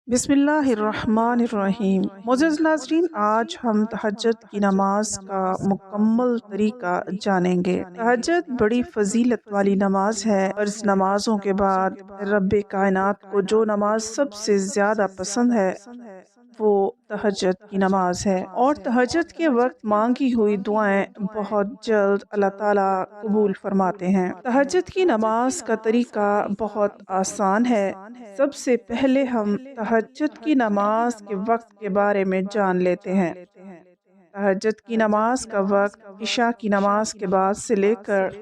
बिस्मिल्लाहिर्रहमानिर्रहीम। मोअज़्ज़ज़ नाज़रीन, आज हम तहज्जुद की नमाज का मुकम्मल तरीका जानेंगे। तहज्जुद बड़ी फजीलत वाली नमाज है और इस नमाजों के बाद रब्बे कायनात को जो नमाज सबसे ज़्यादा पसंद है वो तहज्जुद की नमाज है। और तहज्जुद के वक्त मांगी हुई दुआएं बहुत जल्द अल्लाह ताला कबूल फरमाते हैं। तहज्जुद की नमाज का तरीका बहुत आसान है। सबसे पहले हम तहज्जुद की नमाज के वक्त के बारे में जान लेते हैं। तहज्जुद की नमाज का वक्त इशा की नमाज के बाद से लेकर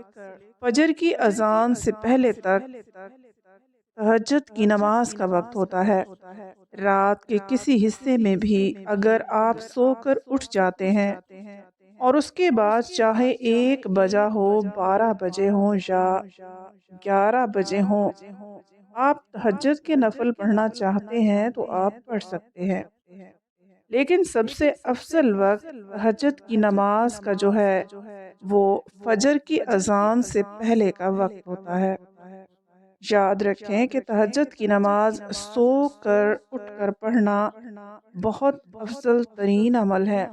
फजर की अजान से पहले तक तहज्जुद की नमाज का वक्त होता है। रात के किसी हिस्से में भी अगर आप सोकर उठ जाते हैं और उसके बाद चाहे 1 बजा हो, 12 बजे हो या 11 बजे हो, आप तहज्जुद के नफल पढ़ना चाहते हैं तो आप पढ़ सकते हैं। लेकिन सबसे अफजल वक्त तहज्जुद की नमाज का जो है वो फजर की अजान से पहले का वक्त होता है। याद रखें कि तहज्जुद की नमाज सो कर उठ कर पढ़ना बहुत अफजल तरीन अमल है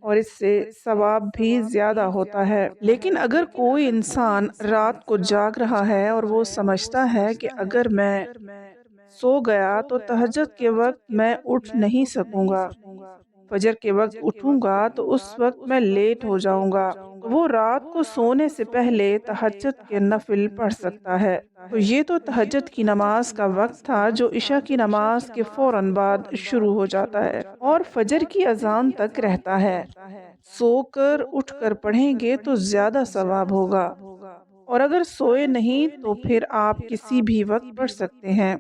और इससे सवाब भी ज़्यादा होता है। लेकिन अगर कोई इंसान रात को जाग रहा है और वो समझता है कि अगर मैं सो गया तो तहज्जुद के वक्त मैं उठ नहीं सकूंगा, फजर के वक्त उठूंगा तो उस वक्त मैं लेट हो जाऊंगा, तो वो रात को सोने से पहले तहज्जुद के नफिल पढ़ सकता है। तो ये तो तहज्जुद की नमाज का वक्त था जो इशा की नमाज के फौरन बाद शुरू हो जाता है और फजर की अजान तक रहता है। सोकर उठकर पढ़ेंगे तो ज्यादा सवाब होगा और अगर सोए नहीं तो फिर आप किसी भी वक्त पढ़ सकते हैं।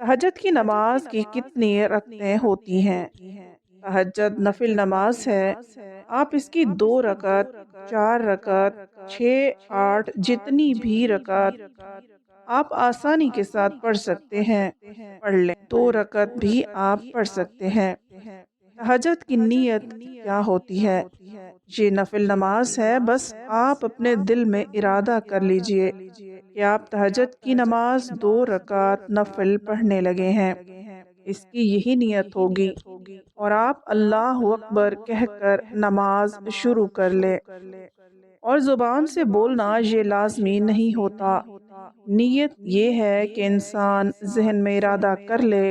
तहज्जुद की नमाज की कितनी रकतें होती हैं? तहज्जुद नफिल नमाज है। आप इसकी 2 रकत, 4 रकत, 6, 8 जितनी भी रकत आप आसानी के साथ पढ़ सकते हैं, पढ़ लें। 2 रकत भी आप पढ़ सकते हैं। तहज्जुद की नीयत क्या होती है? ये नफिल नमाज है। बस आप अपने दिल में इरादा कर लीजिए कि आप तहज्जुद की नमाज 2 रकात नफिल पढ़ने लगे हैं। इसकी यही नियत होगी और आप अल्लाह अकबर कहकर नमाज शुरू कर ले। और जुबान से बोलना ये लाजमी नहीं होता। नियत ये है कि इंसान जहन में इरादा कर ले,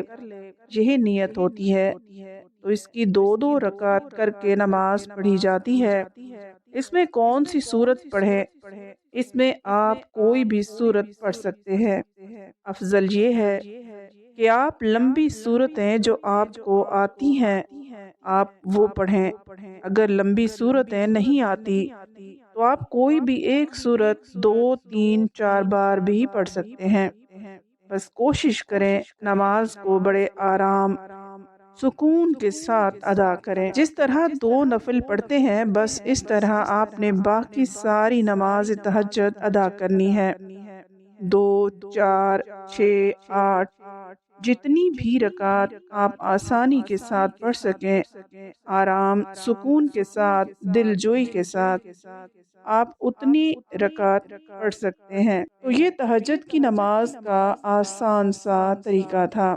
यही नियत होती है। तो इसकी 2 2 रकात करके नमाज पढ़ी जाती है। इसमें कौन सी सूरत पढ़े? इसमें आप कोई भी सूरत पढ़ सकते हैं। अफजल ये है कि आप लंबी सूरतें जो आपको आती हैं आप वो पढ़ें। अगर लंबी सूरतें नहीं आती तो आप कोई भी एक सूरत 2 3 4 बार भी पढ़ सकते हैं। बस कोशिश करें नमाज को बड़े आराम सुकून के साथ अदा करें। जिस तरह 2 नफिल पढ़ते हैं बस इस तरह आपने बाकी सारी नमाज तहज्जुद अदा करनी है। 2 4 6 8 जितनी भी रकात आप आसानी के साथ पढ़ सकें, आराम सुकून के साथ, दिलजोई के साथ आप उतनी रकात पढ़ सकते हैं। तो ये तहज्जुद की नमाज का आसान सा तरीका था।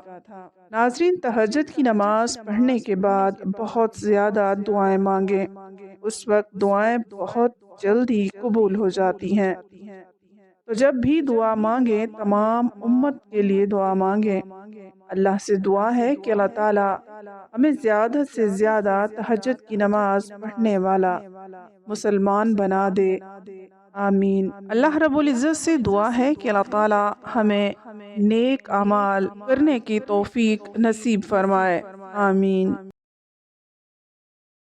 नाज़रीन, तहज्जुद की नमाज पढ़ने के बाद बहुत ज़्यादा दुआएं मांगें। उस वक्त दुआएं बहुत जल्दी कबूल हो जाती हैं। तो जब भी दुआ मांगे तमाम उम्मत के लिए दुआ मांगे। अल्लाह से दुआ है कि अल्लाह ताला हमें ज़्यादा से ज़्यादा तहज्जुद की नमाज पढ़ने वाला मुसलमान बना दे। आमीन। अल्लाह रब्बुल इज़्ज़त से दुआ है कि अल्लाह ताला हमें नेक अमाल करने की तौफीक नसीब फरमाए। आमीन।